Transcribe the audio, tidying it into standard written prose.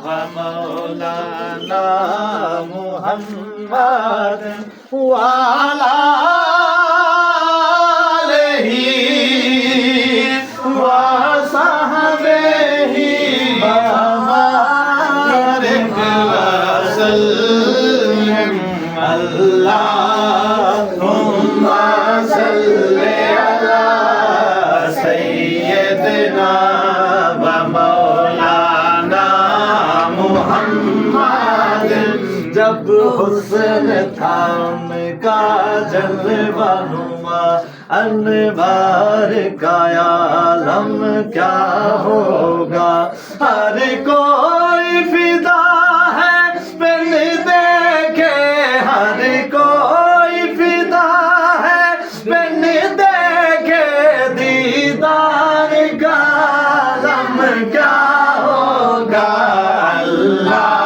ومولانا محمد وعلى آله وصحبه وبارك وسلم اللهم صل على سيدنا جب حسن تھام کا جلوہ نما انوار کا عالم کیا ہوگا ہر کوئی فدا ہے پن دیکھے ہر کوئی فدا ہے پن دیکھے دیدار کا عالم کیا ہوگا اللہ